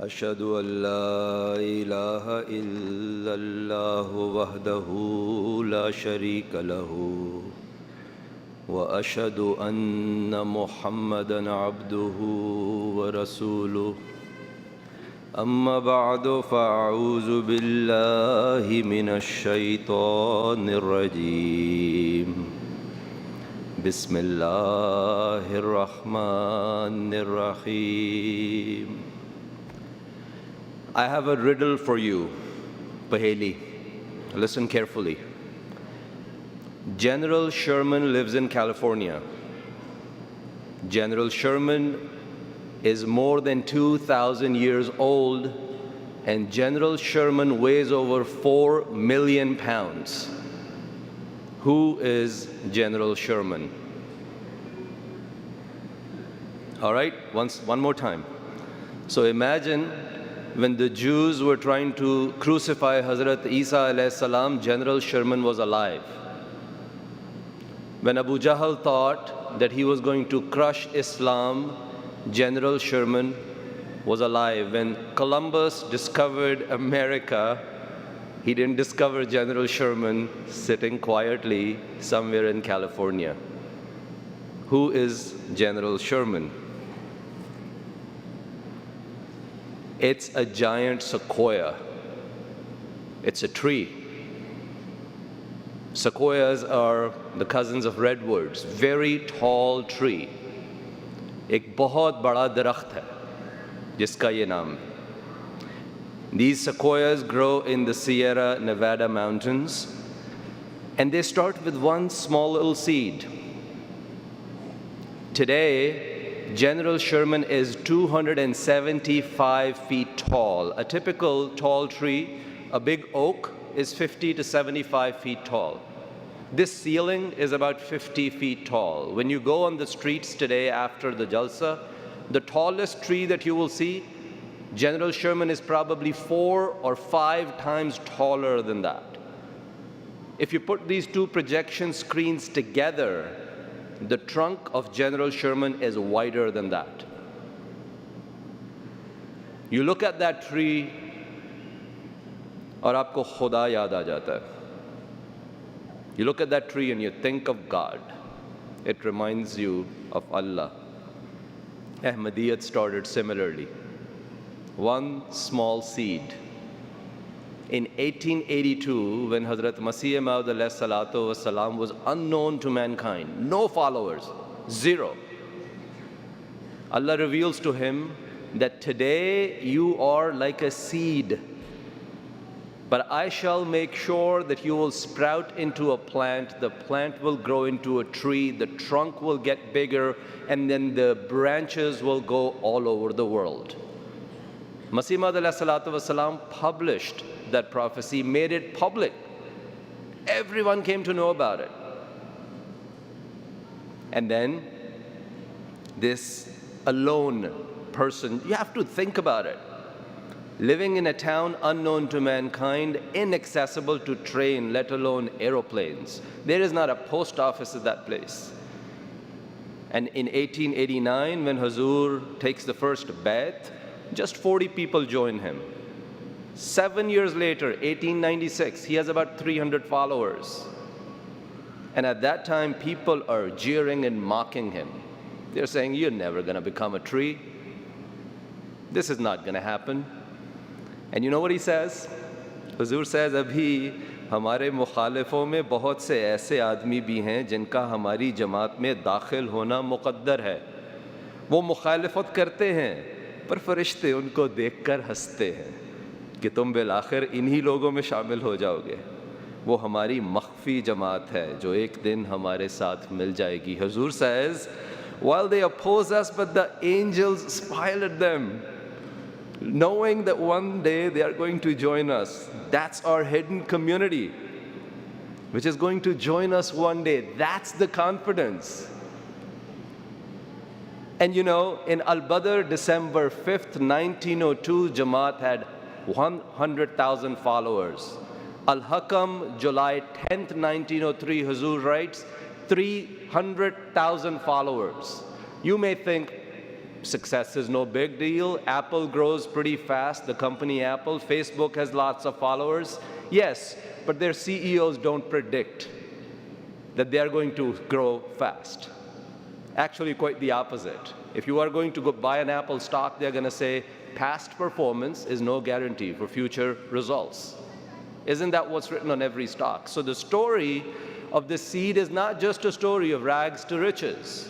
أشهد أن لا إله إلا الله وحده لا شريك له وأشهد أن محمدًا عبده ورسوله أما بعد فأعوذ بالله من الشيطان الرجيم بسم الله الرحمن الرحيم. I have a riddle for you, Paheli. Listen carefully. General Sherman lives in California. General Sherman is more than 2,000 years old, and General Sherman weighs over 4 million pounds. Who is General Sherman? All right, one more time. So imagine when the Jews were trying to crucify Hazrat Isa alayhi salam, General Sherman was alive. When Abu Jahl thought that he was going to crush Islam, General Sherman was alive. When Columbus discovered America, he didn't discover General Sherman sitting quietly somewhere in California. Who is General Sherman? It's a giant sequoia. It's a tree. Sequoias are the cousins of redwoods, very tall tree. एक बहुत बड़ा दरख्त है जिसका ये नाम है. These sequoias grow in the Sierra Nevada mountains, and they start with one small little seed. Today, General Sherman is 275 feet tall. A typical tall tree, a big oak, is 50 to 75 feet tall. This ceiling is about 50 feet tall. When you go on the streets today after the Jalsa, the tallest tree that you will see, General Sherman is probably 4 or 5 times taller than that. If you put these two projection screens together, the trunk of General Sherman is wider than that. You look at that tree, और आपको खुदा याद आ जाता है. You look at that tree and you think of God. It reminds you of Allah. Ahmadiyyat started similarly. One small seed. In 1882, when Hazrat Masih Maud alayhi salatu wasalam was unknown to mankind, no followers, zero, Allah reveals to him that today you are like a seed, but I shall make sure that you will sprout into a plant, the plant will grow into a tree, the trunk will get bigger, and then the branches will go all over the world. Masih Maud alayhi salatu wasalam published that prophecy, made it public. Everyone came to know about it. And then this alone person, you have to think about it, living in a town unknown to mankind, inaccessible to train, let alone aeroplanes. There is not a post office at that place. And in 1889, when Hazur takes the first Bai'at, just 40 people join him. 7 years later, 1896, he has about 300 followers. And at that time, people are jeering and mocking him. They're saying, you're never going to become a tree. This is not going to happen. And you know what he says? Hazur says, Abhi, हमारे मुखालिफों में बहुत से ऐसे आदमी भी हैं जिनका हमारी जमात में दाखिल होना मुक़द्दर है. वो मुखालिफत करते हैं, पर फरिश्ते उनको देखकर हंसते हैं कि तुम बिलाखिर इन्हीं लोगों में शामिल हो जाओगे. वो हमारी मख्फी जमात है जो एक दिन हमारे साथ मिल जाएगी. Hazur says, while they oppose us, but the angels smile at them, knowing that one day they are going to join us. That's our hidden community, which is going to join us one day. That's the confidence. And you know, in Al-Badr, December 5th, 1902, Jamaat had 100,000 followers. Al-Hakam, July 10th, 1903, Hazur writes, 300,000 followers. You may think, Success is no big deal. Apple grows pretty fast, the company Apple. Facebook has lots of followers. Yes, but their CEOs don't predict that they are going to grow fast. Actually, quite the opposite. If you are going to go buy an Apple stock, they're going to say, past performance is no guarantee for future results. Isn't that what's written on every stock? So the story of the seed is not just a story of rags to riches.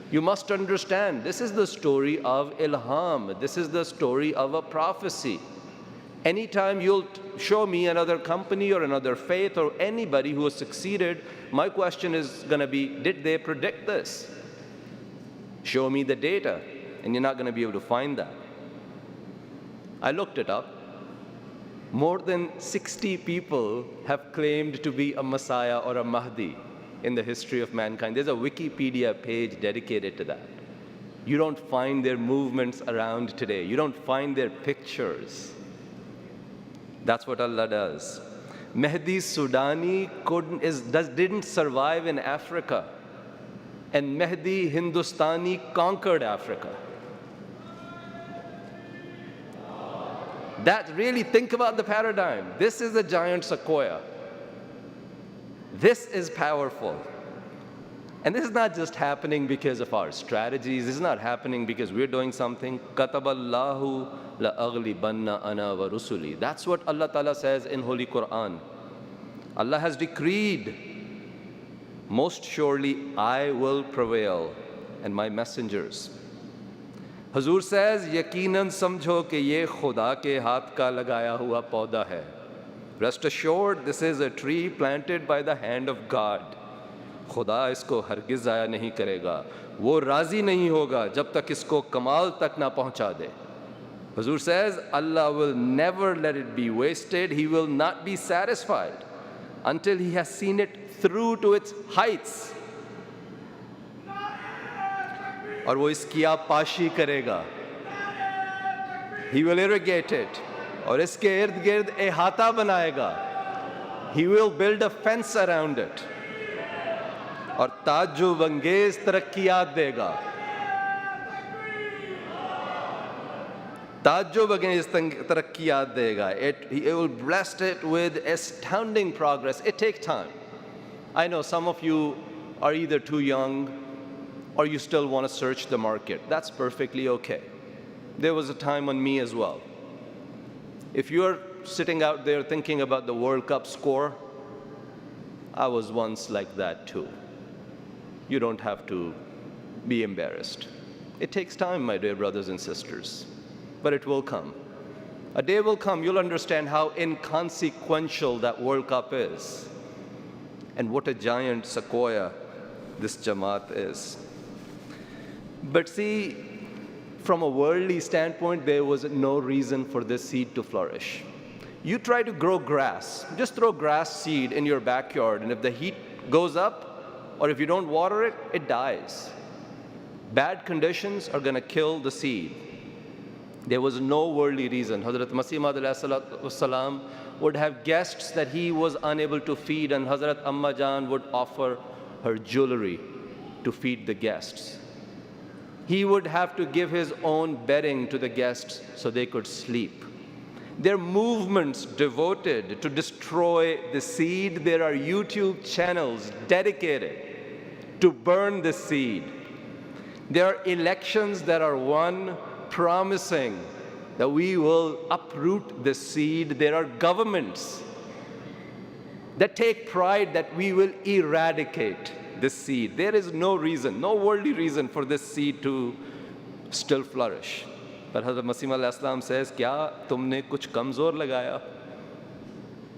You must understand, this is the story of ilham. This is the story of a prophecy. Anytime you'll show me another company or another faith or anybody who has succeeded, my question is going to be, did they predict this? Show me the data, and you're not going to be able to find that. I looked it up. More than 60 people have claimed to be a Messiah or a Mahdi in the history of mankind. There's a Wikipedia page dedicated to that. You don't find their movements around today. You don't find their pictures. That's what Allah does. Mehdi Sudani didn't survive in Africa. And Mehdi Hindustani conquered Africa. Really think about the paradigm. This is a giant sequoia. This is powerful. And this is not just happening because of our strategies. This is not happening because we're doing something. Kataballahu la'aghlibanna ana wa rusuli. That's what Allah Ta'ala says in Holy Quran. Allah has decreed, most surely I will prevail and my messengers. Hazur says, yaqinan samjho ke ye khuda ke haath ka lagaya hua pauda hai. Rest assured, this is a tree planted by the hand of God. Khuda isko hargiz zaya nahi karega. Wo razi nahi hoga jab tak isko kamal tak na pahuncha de. Hazur says, Allah will never let it be wasted. He will not be satisfied until He has seen it through to its heights. और वो इसकी आपाशी करेगा. He will irrigate it. और इसके इर्द गिर्द एहाता बनाएगा. He will build a fence around it. और ताज्जुब अंगेज तरक्कियात देगा. ताज्जुब अंगेज तरक्कियात देगा. He will bless it with astounding progress. It takes time. I know some of you are either too young or you still want to search the market. That's perfectly okay. There was a time on me as well. If you're sitting out there thinking about the World Cup score, I was once like that too. You don't have to be embarrassed. It takes time, my dear brothers and sisters, but it will come. A day will come, you'll understand how inconsequential that World Cup is and what a giant sequoia this Jamaat is. But see, from a worldly standpoint, there was no reason for this seed to flourish. You try to grow grass, just throw grass seed in your backyard, and if the heat goes up, or if you don't water it, it dies. Bad conditions are going to kill the seed. There was no worldly reason. Hazrat Masih Maud would have guests that he was unable to feed, and Hazrat Amma Jan would offer her jewelry to feed the guests. He would have to give his own bedding to the guests so they could sleep. There are movements devoted to destroy the seed. There are YouTube channels dedicated to burn the seed. There are elections that are won promising that we will uproot the seed. There are governments that take pride that we will eradicate this seed. There is no reason, no worldly reason for this seed to still flourish. But Hazrat Masih Maud says, Kya tumne kuch kamzor lagaya?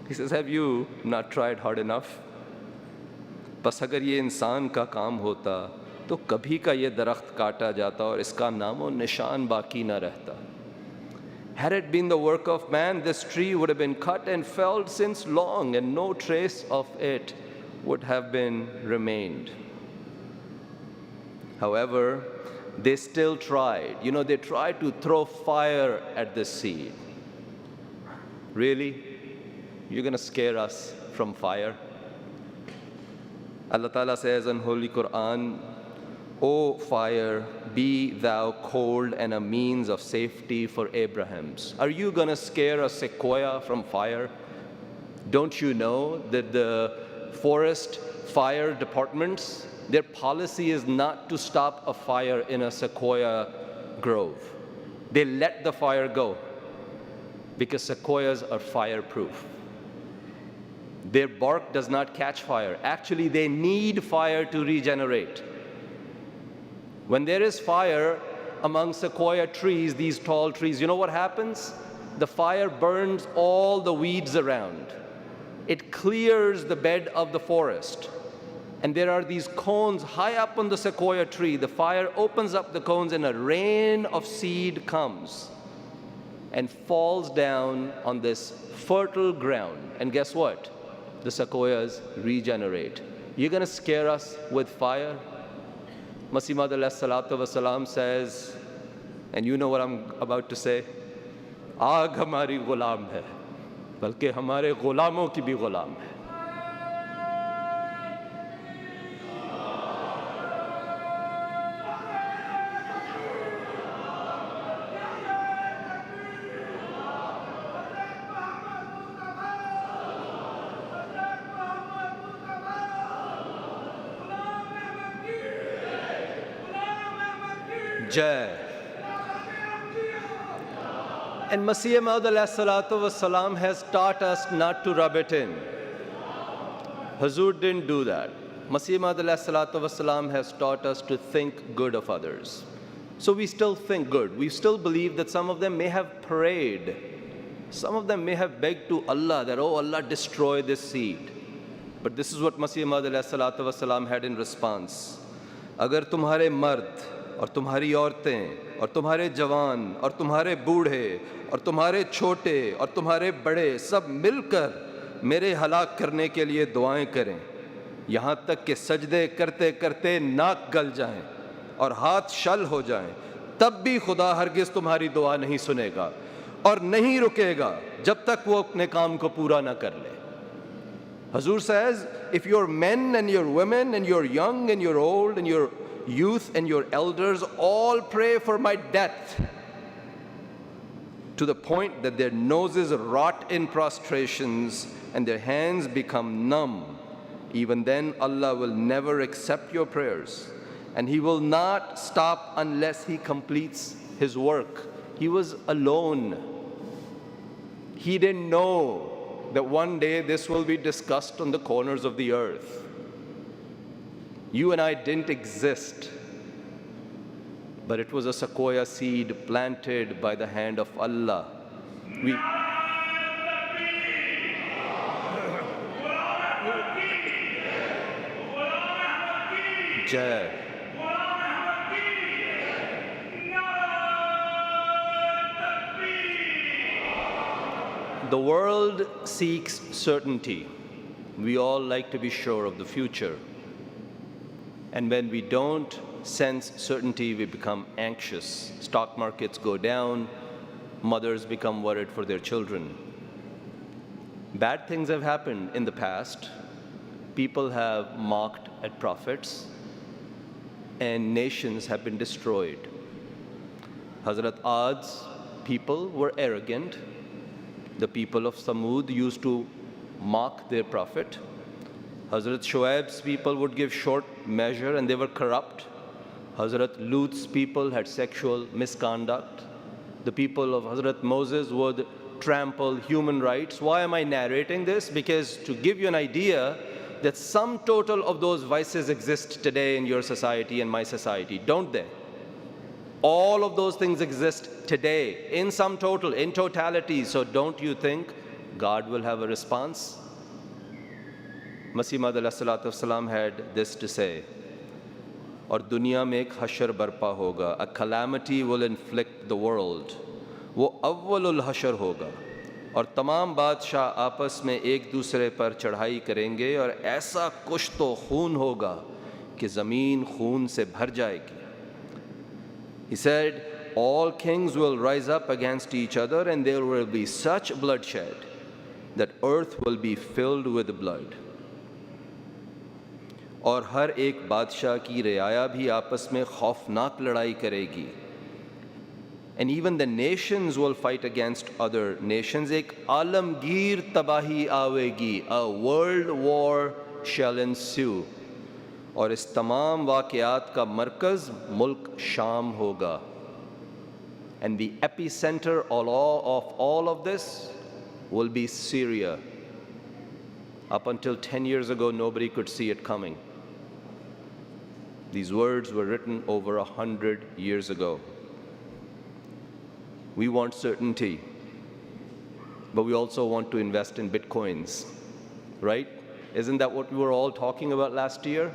He says, have you not tried hard enough? बस अगर ये इंसान का काम होता तो कभी का ये दरख्त काटा जाता और इसका नामो निशान बाकी ना रहता. Had it been the work of man, this tree would have been cut and felled since long, and no trace of it would have been remained. However, they still tried. You know, they tried to throw fire at the seed. Really? You're going to scare us from fire? Allah Ta'ala says in Holy Quran, O fire, be thou cold and a means of safety for Abrahams. Are you going to scare a sequoia from fire? Don't you know that the forest fire departments, their policy is not to stop a fire in a sequoia grove. They let the fire go because sequoias are fireproof. Their bark does not catch fire. Actually, they need fire to regenerate. When there is fire among sequoia trees, these tall trees, you know what happens? The fire burns all the weeds around. It clears the bed of the forest. And there are these cones high up on the sequoia tree. The fire opens up the cones and a rain of seed comes and falls down on this fertile ground. And guess what? The sequoias regenerate. You're going to scare us with fire? Masih Maud alayhi salatu wasalam says, and you know what I'm about to say, आग हमारी गुलाम है, बल्कि हमारे गुलामों की भी गुलाम है. Jai. And Masih Maud alayhi salatu wasalam has taught us not to rub it in. Hazur didn't do that. Masih Maud alayhi salatu wasalam has taught us to think good of others. So we still think good. We still believe that some of them may have prayed. Some of them may have begged to Allah that, oh Allah, destroy this seed. But this is what Masih Maud alayhi salatu wasalam had in response. Agar tumhare mard और तुम्हारी औरतें और तुम्हारे जवान और तुम्हारे बूढ़े और तुम्हारे छोटे और तुम्हारे बड़े सब मिलकर मेरे हलाक करने के लिए दुआएं करें, यहाँ तक कि सजदे करते करते नाक गल जाएं और हाथ शल हो जाएं, तब भी खुदा हरगिज़ तुम्हारी दुआ नहीं सुनेगा और नहीं रुकेगा जब तक वो अपने काम को पूरा ना कर ले. Hazur says, if you're men and you're women and you're young and you're old and you're youth and your elders all pray for my death to the point that their noses rot in prostrations and their hands become numb, even then Allah will never accept your prayers and He will not stop unless He completes His work. He was alone. He didn't know that one day this will be discussed on the corners of the earth. You and I didn't exist, but it was a sequoia seed planted by the hand of Allah. Jai. The world seeks certainty. We all like to be sure of the future. And when we don't sense certainty, we become anxious. Stock markets go down. Mothers become worried for their children. Bad things have happened in the past. People have mocked at prophets, and nations have been destroyed. Hazrat Ad's people were arrogant. The people of Samud used to mock their prophet. Hazrat Shoaib's people would give short measure and they were corrupt. Hazrat Lut's people had sexual misconduct. The people of Hazrat Moses would trample human rights. Why am I narrating this? Because to give you an idea that sum total of those vices exist today in your society and my society, don't they? All of those things exist today in sum total, in totality. So don't you think God will have a response? Masih Maud alayhi salatu wasalam had this to say, और दुनिया में एक हशर बरपा होगा, a calamity will inflict the world, वो अव्वलुल हशर होगा, और तमाम बादशाह आपस में एक दूसरे पर चढ़ाई करेंगे और ऐसा कुछ तो खून होगा कि ज़मीन खून से भर जाएगी. He said, all kings will rise up against each other and there will be such bloodshed that earth will be filled with blood. और हर एक बादशाह की रियाया भी आपस में खौफनाक लड़ाई करेगी. And even the nations will fight against other nations. एक आलमगीर तबाही आवेगी. A world war shall ensue. और इस तमाम वाक़यात का मरकज़ मुल्क शाम होगा. And the epicenter of all of this will be Syria. Up until 10 years ago, nobody could see it coming. These words were written over 100 years ago. We want certainty, but we also want to invest in bitcoins, right? Isn't that what we were all talking about last year?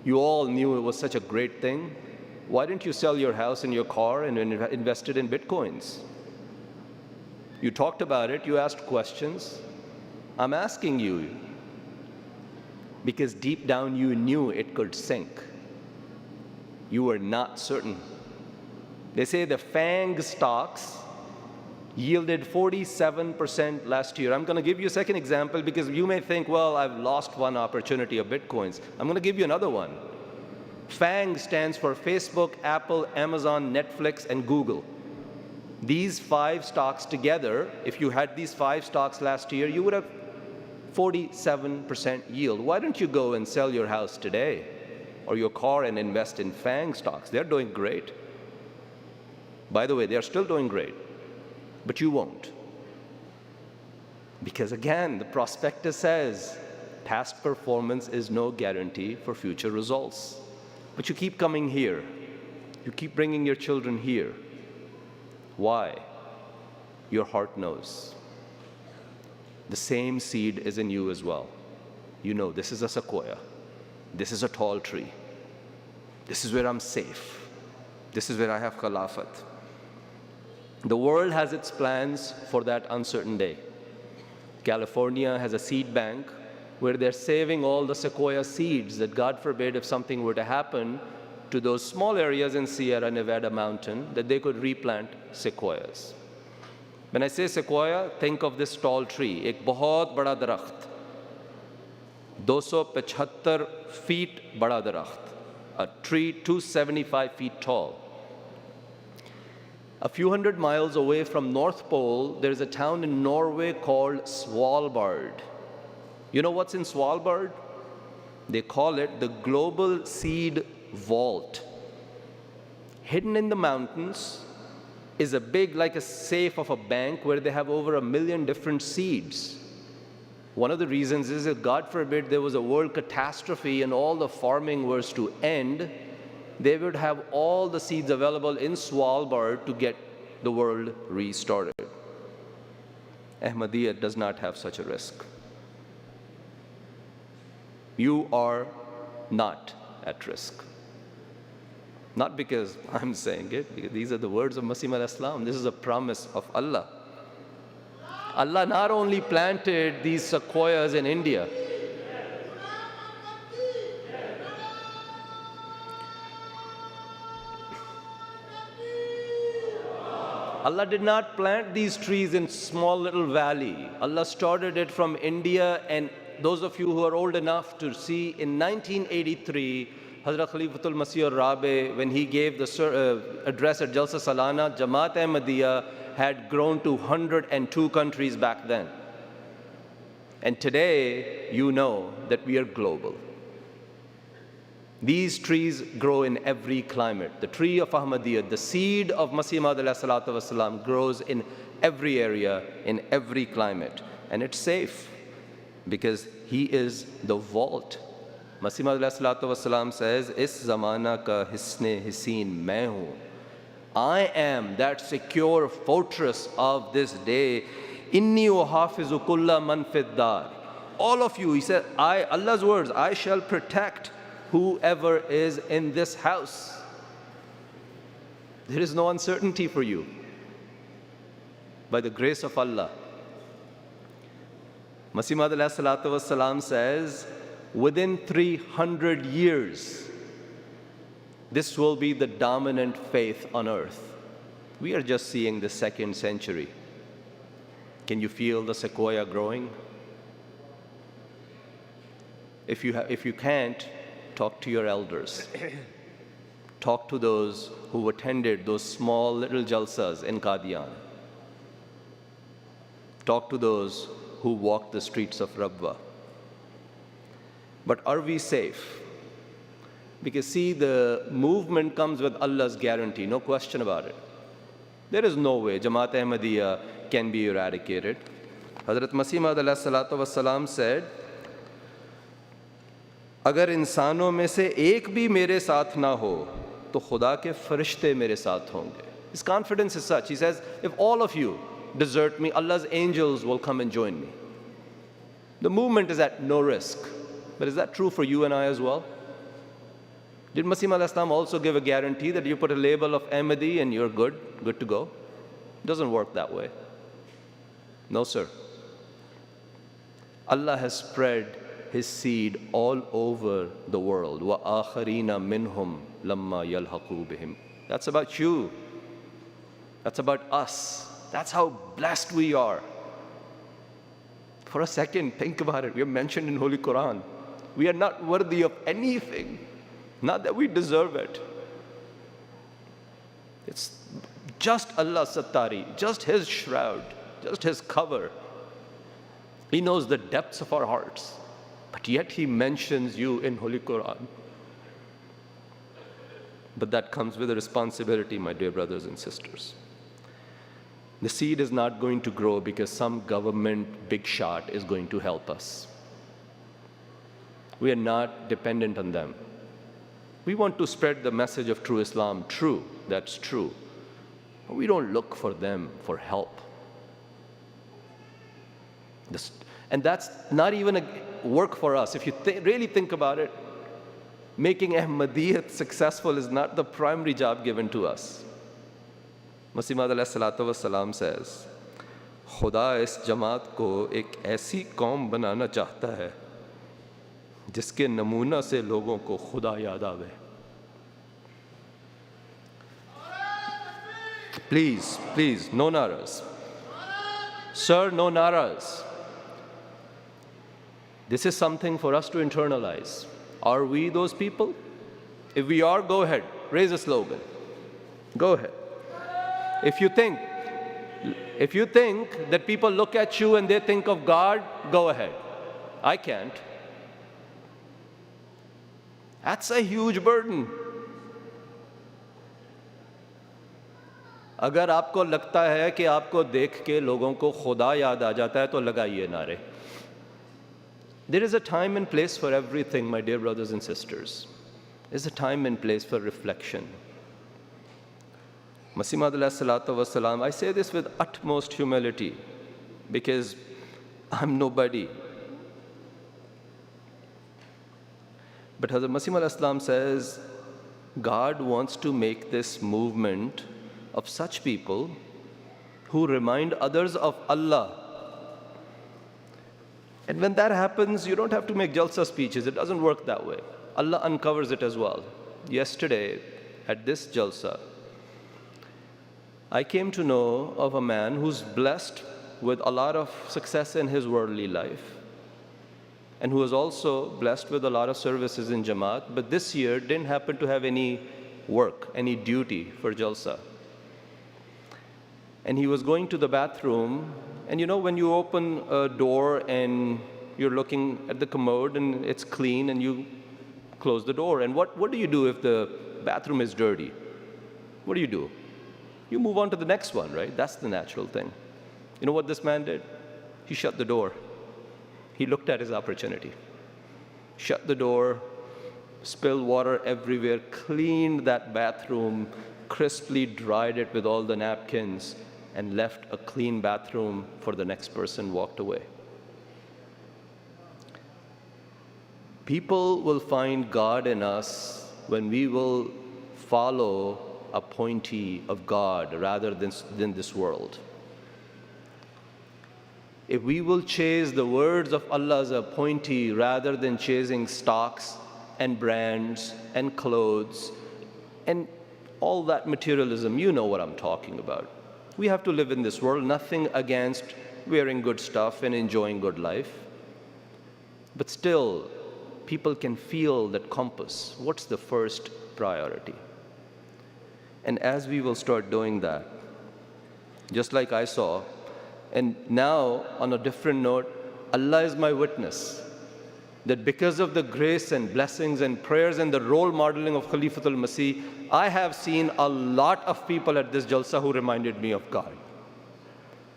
You all knew it was such a great thing. Why didn't you sell your house and your car and invest it in bitcoins? You talked about it, you asked questions. I'm asking you because deep down you knew it could sink. You were not certain. They say the FANG stocks yielded 47% last year. I'm going to give you a second example because you may think, well, I've lost one opportunity of bitcoins. I'm going to give you another one. FANG stands for Facebook, Apple, Amazon, Netflix, and Google. These 5 stocks together, if you had these 5 stocks last year, you would have 47% yield. Why don't you go and sell your house today or your car and invest in FANG stocks? They're doing great. By the way, they're still doing great, but you won't. Because again, the prospectus says past performance is no guarantee for future results. But you keep coming here. You keep bringing your children here. Why? Your heart knows. The same seed is in you as well. You know, this is a sequoia. This is a tall tree. This is where I'm safe. This is where I have Khalafat. The world has its plans for that uncertain day. California has a seed bank where they're saving all the sequoia seeds that, God forbid, if something were to happen to those small areas in Sierra Nevada mountain, that they could replant sequoias. When I say sequoia, think of this tall tree, एक बहुत बड़ा दरख्त, 275 feet बड़ा दरख्त, a tree 275 feet tall. A few hundred miles away from North Pole, there's a town in Norway called Svalbard. You know what's in Svalbard? They call it the Global Seed Vault. Hidden in the mountains is a big, like a safe of a bank where they have over 1 million different seeds. One of the reasons is that, God forbid, there was a world catastrophe and all the farming was to end, they would have all the seeds available in Svalbard to get the world restarted. Ahmadiyyat does not have such a risk. You are not at risk. Not because I'm saying it, because these are the words of Masih al-Islam. This is a promise of Allah. Allah not only planted these sequoias in India, Allah did not plant these trees in small little valley. Allah started it from India, and those of you who are old enough to see, in 1983, Hazrat Khalifatul Masih al-Rabi, when he gave the address at Jalsa Salana, Jamaat Ahmadiyya had grown to 102 countries back then. And today, you know that we are global. These trees grow in every climate. The tree of Ahmadiyyat, the seed of Masih Maud alayhi salatu wasalam, grows in every area, in every climate. And it's safe because he is the vault. Masih Maud alayhi salatu wasalam says, Is zamana ka hisne hisin main hu. I am that secure fortress of this day. Inni uhafizu kulla man fid dar. All of you, he said, Allah's words, I shall protect whoever is in this house. There is no uncertainty for you. By the grace of Allah. Masih Maud alayhi salatu wasalam says, within 300 years, this will be the dominant faith on earth. We are just seeing the 2nd century. Can you feel the sequoia growing? If you can't, talk to your elders. Talk to those who attended those small little jalsas in Qadian. Talk to those who walked the streets of Rabwa. But are we safe? Because see, the movement comes with Allah's guarantee, no question about it. There is no way Jamaat Ahmadiyya can be eradicated. Hazrat Masih Maud alayhi salatu wassalam said, अगर इंसानों में से एक भी मेरे साथ ना हो तो खुदा के फरिश्ते मेरे साथ होंगे. His confidence is such. He says, if all of you desert me, Allah's angels will come and join me. The movement is at no risk. But is that true for you and I as well? Did Masih Maud Islam also give a guarantee that you put a label of Ahmadi and you're good to go? It doesn't work that way. No, sir. Allah has spread His seed all over the world. وَآخَرِينَ مِنْهُمْ لَمَّا يَلْحَقُوا بِهِمْ. That's about you. That's about us. That's how blessed we are. For a second, think about it. We are mentioned in Holy Quran. We are not worthy of anything. Not that we deserve it. It's just Allah's sattari, just His shroud, just His cover. He knows the depths of our hearts. But yet He mentions you in Holy Quran. But that comes with a responsibility, my dear brothers and sisters. The seed is not going to grow because some government big shot is going to help us. We are not dependent on them. We want to spread the message of true Islam. True, that's true. But we don't look for them for help. And that's not even a work for us. If you really think about it, making Ahmadiyyat successful is not the primary job given to us. Masih Maud alayhi salatu wassalam says, खुदा इस जमात को एक ऐसी कौम बनाना चाहता है जिसके नमूना से लोगों को खुदा याद आवे. Please, no naras. Sir, no naras. This is something for us to internalize. Are we those people? If we are, go ahead. Raise a slogan. Go ahead. If you think that people look at you and they think of God, go ahead. I can't. That's a huge burden. अगर आपको लगता है कि आपको देख के लोगों को खुदा याद आ जाता है तो लगाइए नारे. There is a time and place for everything, my dear brothers and sisters. There's a time and place for reflection. Masih Maud alayhi salatu wassalam, I say this with utmost humility because I'm nobody. But Hazrat Masih Maud Islam says, God wants to make this movement of such people who remind others of Allah. And when that happens, you don't have to make jalsa speeches. It doesn't work that way. Allah uncovers it as well. Yesterday, at this jalsa, I came to know of a man who's blessed with a lot of success in his worldly life and who was also blessed with a lot of services in Jamaat, but this year didn't happen to have any work, any duty for jalsa. And he was going to the bathroom, and you know when you open a door and you're looking at the commode and it's clean and you close the door, and what do you do if the bathroom is dirty? What do? You move on to the next one, right? That's the natural thing. You know what this man did? He shut the door. He looked at his opportunity. Shut the door, spilled water everywhere, cleaned that bathroom, crisply dried it with all the napkins, and left a clean bathroom for the next person, walked away. People will find God in us when we will follow a pointee of God rather than this world. If we will chase the words of Allah as a pointee rather than chasing stocks and brands and clothes and all that materialism, you know what I'm talking about. We have to live in this world, nothing against wearing good stuff and enjoying good life. But still, people can feel that compass. What's the first priority? And as we will start doing that, just like I saw, and now on a different note, Allah is my witness that because of the grace and blessings and prayers and the role modeling of Khalifatul Masih, I have seen a lot of people at this Jalsa who reminded me of God.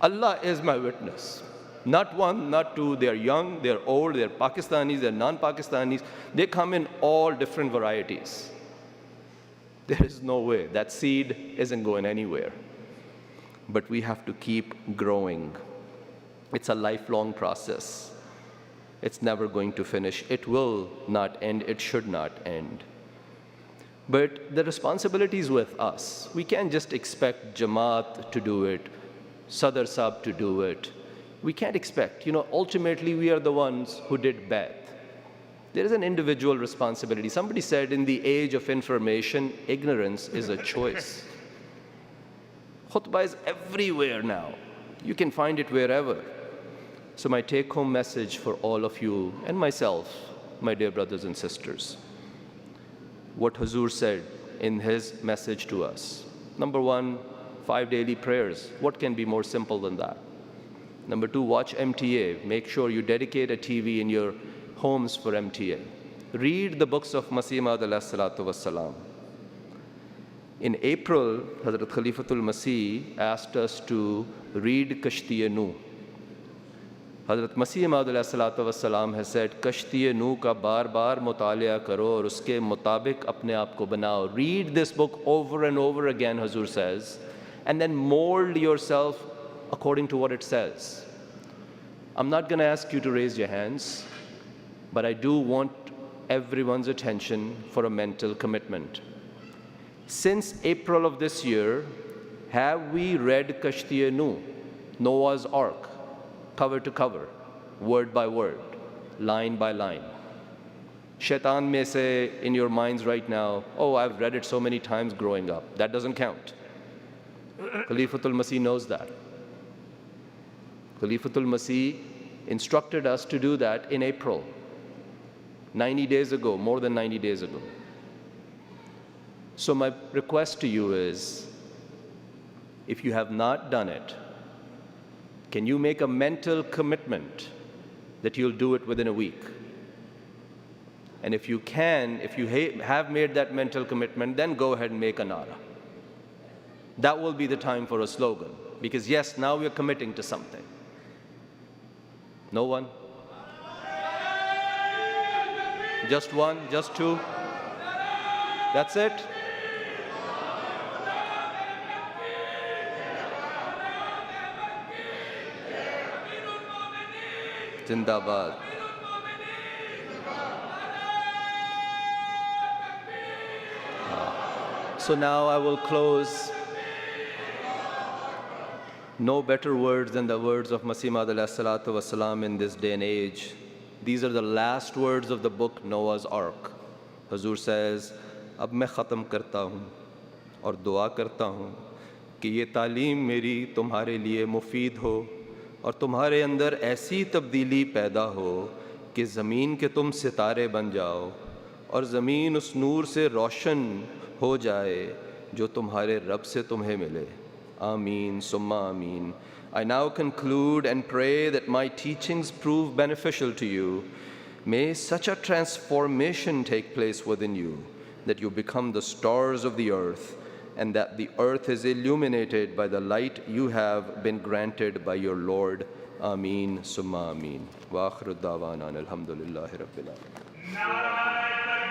Allah is my witness. Not one, not two. They're young, they're old, they're Pakistanis, they're non-Pakistanis. They come in all different varieties. There is no way. That seed isn't going anywhere. But we have to keep growing. It's a lifelong process. It's never going to finish. It will not end. It should not end. But the responsibility is with us. We can't just expect Jamaat to do it, Sadr Sahib to do it. We can't expect. Ultimately, we are the ones who did Bai'at. There is an individual responsibility. Somebody said, in the age of information, ignorance is a choice. Khutbah is everywhere now. You can find it wherever. So my take-home message for all of you and myself, my dear brothers and sisters, what Huzur said in his message to us. Number one, 5 daily prayers. What can be more simple than that? Number two, watch MTA. Make sure you dedicate a TV in your homes for MTA. Read the books of Masih Maud alayhi salatu wassalam. In April, Hazrat Khalifatul Masih asked us to read Kashti-e-Nuh. Hazrat Masih Maud alayhi salatu wassalam has said, Kashti-e-Nuh ka baar mutaliya karo aur uske mutabik apne aap ko banao. Read this book over and over again, Hazur says, and then mold yourself according to what it says. I'm not going to ask you to raise your hands, but I do want everyone's attention for a mental commitment. Since April of this year, have we read Kashti-e-Nuh, Noah's Ark, cover to cover, word by word, line by line? Shaitan may say in your minds right now, oh, I've read it so many times growing up. That doesn't count. Khalifatul Masih knows that. Khalifatul Masih instructed us to do that in April, 90 days ago, more than 90 days ago. So my request to you is, if you have not done it, can you make a mental commitment that you'll do it within a week? And if you can, if you have made that mental commitment, then go ahead and make a nara. That will be the time for a slogan. Because yes, now we're committing to something. No one? Just one? Just two? That's it? Zindabad. So now I will close. No better words than the words of Masih Maud alayhi salatu wasalam in this day and age. These are the last words of the book Noah's Ark. Hazur says, अब मैं ख़त्म करता हूँ और दुआ करता हूँ कि ये तालीम मेरी तुम्हारे लिए मुफीद हो और तुम्हारे अंदर ऐसी तब्दीली पैदा हो कि ज़मीन के तुम सितारे बन जाओ और ज़मीन उस नूर से रोशन हो जाए जो तुम्हारे रब से तुम्हें मिले. Ameen, summa ameen. I now conclude and pray that my teachings prove beneficial to you. May such a transformation take place within you that you become the stars of the earth and that the earth is illuminated by the light you have been granted by your Lord. Ameen, summa ameen. Wa akhiru da'wana alhamdulillahi rabbil alamin.